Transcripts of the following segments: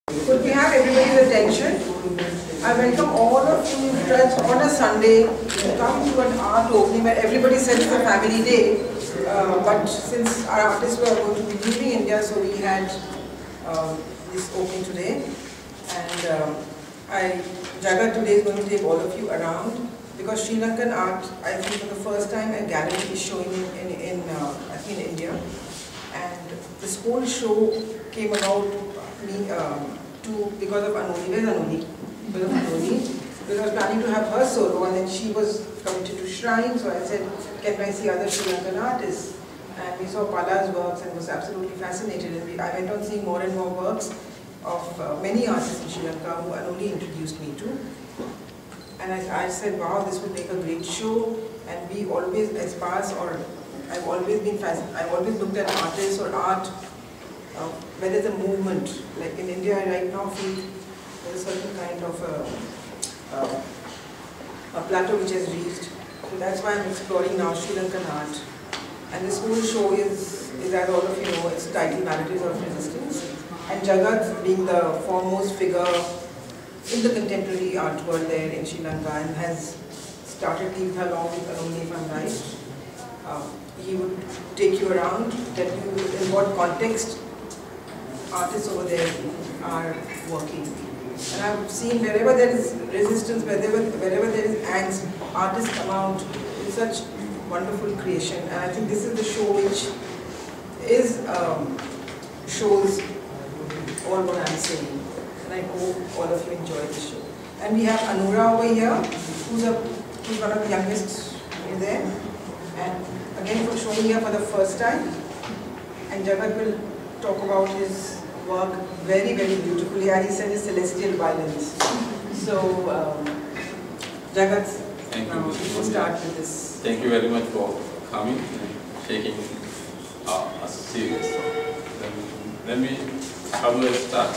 Could we have everybody's attention? I welcome all of you on a Sunday to come to an art opening where everybody said it's a family day. But since our artists were going to be leaving India, so we had this opening today. And Jagath today is going to take all of you around because Sri Lankan art, I think for the first time, a gallery is showing in India. And this whole show came about because of Anoni. Where's Anoni? Because of Anoni. Because I was planning to have her solo and then she was committed to Shrine, so I said, can I see other Sri Lankan artists? And we saw Pala's works and was absolutely fascinated. And I went on seeing more and more works of many artists in Sri Lanka who Anoni introduced me to. And I said, wow, this would make a great show. And we always, Espace, or I've always been fascinated. I've always looked at artists or art where there's a movement. Like in India, I right now feel there's a certain kind of a plateau which has reached. So that's why I'm exploring now Sri Lankan art. And this whole show is as all of you know, it's titled Narratives of Resistance. And Jagath being the foremost figure in the contemporary art world there in Sri Lanka and has started things along with Anoni, if I'm right. He would take you around, tell you in what context artists over there are working. And I've seen wherever there is resistance, wherever there is angst, artists come out with such wonderful creation. And I think this is the show which shows all what I'm saying. And I hope all of you enjoy the show. And we have Anura over here, who's one of the youngest there. And again, for showing here for the first time. And Jagath will talk about his work very, very beautifully. And he said his celestial violence. So, Jagath, we'll start with this. Thank you very much for coming and taking us serious. Let me, how do I start?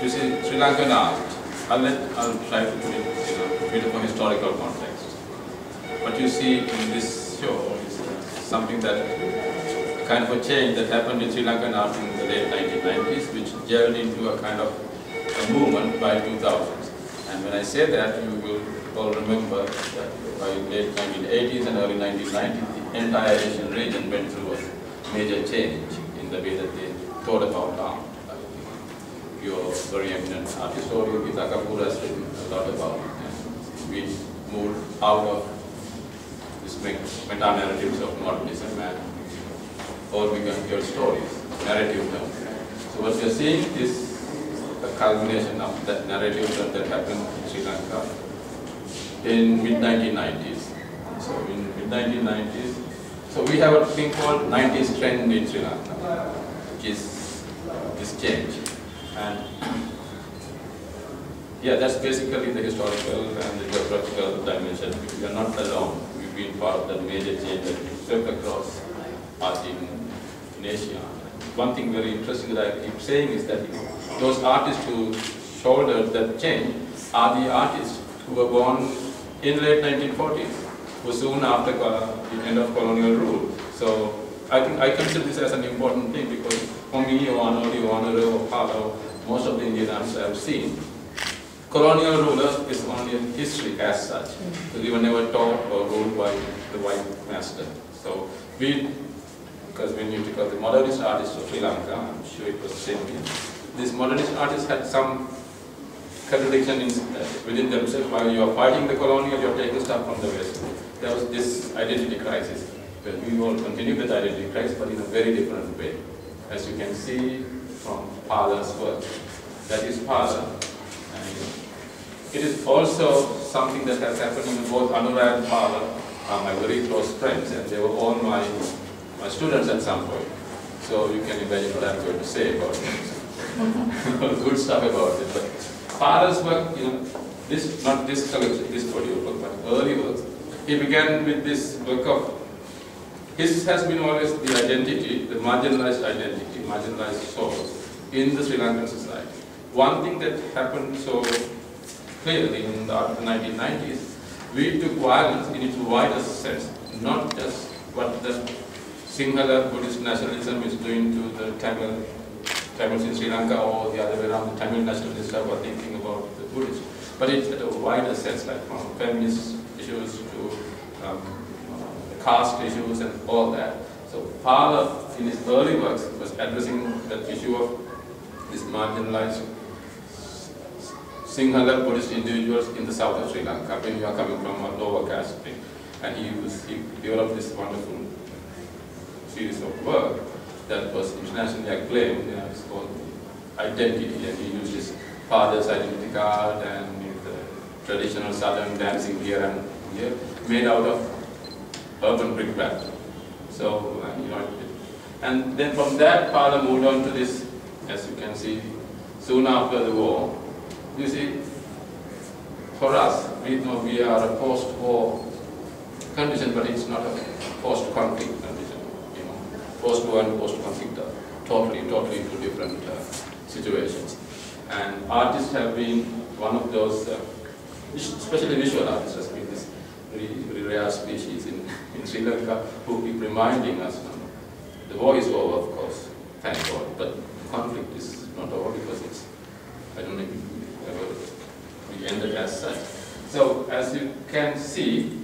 You see, Sri Lankan art, I'll try to put it in a bit of a historical context. What you see in this show is something that, kind of a change that happened in Sri Lankan art in the late 1990s, which gelled into a kind of a movement by 2000s. And when I say that, you will all remember that by late 1980s and early 1990s, the entire Asian region went through a major change in the way that they thought about art. Your very eminent art historian, Kapoor, has written a lot about it. And we moved out of this meta-narratives of modernism and all began your stories, narrative terms. So what you're seeing is the culmination of that narrative that happened in Sri Lanka in mid-1990s. So in mid-1990s, so we have a thing called 90s trend in Sri Lanka, which is this change. And yeah, that's basically the historical and the geographical dimension. We are not alone. We've been part of that major change that swept across art in Asia. One thing very interesting that I keep saying is that those artists who shouldered that change are the artists who were born in late 1940s, who soon after the end of colonial rule. So I think I consider this as an important thing because for me, or Anori, or Palo, most of the Indian artists I have seen, colonial rulers is only a history as such. So they were never taught or ruled by the white master. So because when you take out the modernist artists of Sri Lanka, I'm sure it was the same here, these modernist artists had some contradiction within themselves. While you are fighting the colonial, you are taking stuff from the West. There was this identity crisis. Well, we all continue that identity crisis, but in a very different way. As you can see from Pala's work, that is Pala. And it is also something that has happened in both Anura and Pala are my very close friends, and they were all my students at some point. So you can imagine what I'm going to say about it. Good stuff about it. But Pala's work, not this collection, this audio book, but early works, he began with this work of, his has been always the identity, the marginalized identity, marginalized souls in the Sri Lankan society. One thing that happened so clearly in the 1990s, we took violence in its widest sense, not just what the Sinhala Buddhist nationalism is doing to the Tamil Tamils in Sri Lanka, or the other way around, the Tamil nationalists were thinking about the Buddhists. But it's at a wider sense, like from feminist issues to caste issues and all that. So Pala, in his early works, was addressing that issue of this marginalized Sinhala Buddhist individuals in the south of Sri Lanka, when you are coming from a lower caste thing. And he developed this wonderful series of work that was internationally acclaimed. It's called Identity, and he used his father's identity card and the traditional southern dancing here and here, made out of urban brickbat. So, and then from that, Pala moved on to this, as you can see, soon after the war. You see, for us, we know we are a post-war condition, but it's not a post-conflict condition. Post-war and post-conflict are totally two different situations. And artists have been one of those, especially visual artists, has been this very rare species in Sri Lanka who keep reminding us, the war is over, of course, thank God, but conflict is not over because it's, I don't know if it ever be ended as such. So, as you can see,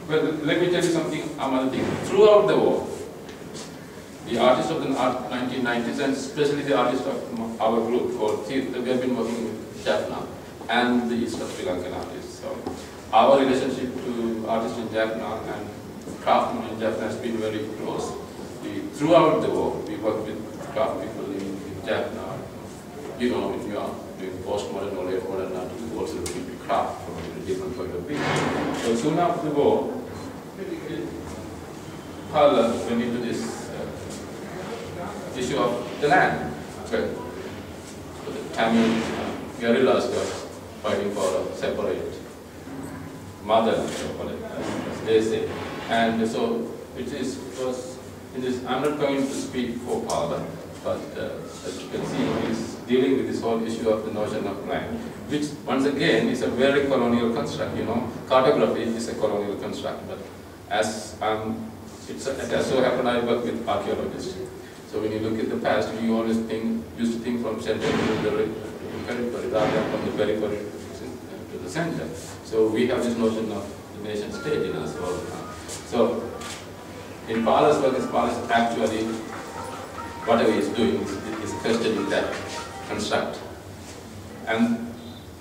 well, let me tell you something, another thing. Throughout the war, the artists of the 1990s, and especially the artists of our group called we have been working with Jaffna and the East of Sri Lankan artists. So our relationship to artists in Jaffna and craftsmen in Jaffna has been very close. Throughout the war, we worked with craft people in Jaffna. When you are doing postmodern or late modern art, you also look into craft from a different point of view. So soon after the war, Pala went into this issue of the land. So the Tamil guerrillas were fighting for a separate motherland, as they say. And so I'm not going to speak for Pala, but as you can see, he's dealing with this whole issue of the notion of land, which once again is a very colonial construct. Cartography is a colonial construct, but as it has so happened, I work with archaeologists. So when you look at the past, you always used to think from center to the periphery, rather than from the periphery to the center. So we have this notion of the nation state in us all the time. So in Pala's work, Pala's actually, whatever he is doing is questioning that construct. And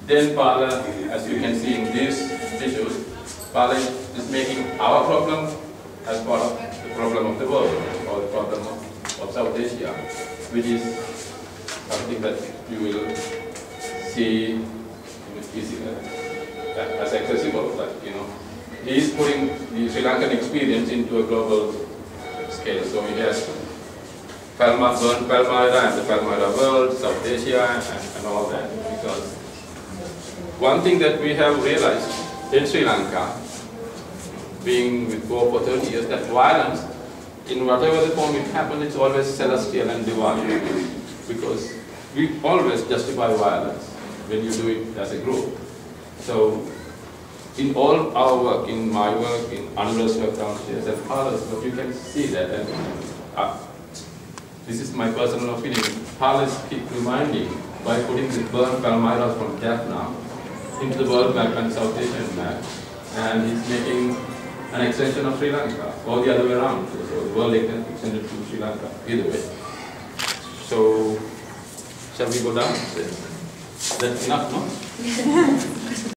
then Pala, as you can see in these issues, Pala is making our problem as part of the problem of the world, or the problem of South Asia, which is something that you will see as accessible. But he is putting the Sri Lankan experience into a global scale. So he has Palmyra and the Palmyra world, South Asia, and all that. Because one thing that we have realized in Sri Lanka, being with war for 30 years, that violence, in whatever the form it happens, it's always celestial and divine. Because we always justify violence when you do it as a group. So in all our work, in my work, in Anurag's work downstairs, and Pala's work, you can see that. And this is my personal opinion. Pala's keep reminding by putting the burnt Palmyra from Jaffna into the world map and South Asian map, and he's making an extension of Sri Lanka, or the other way around. So the world extended to Sri Lanka, either way. So, shall we go down? That's enough, no?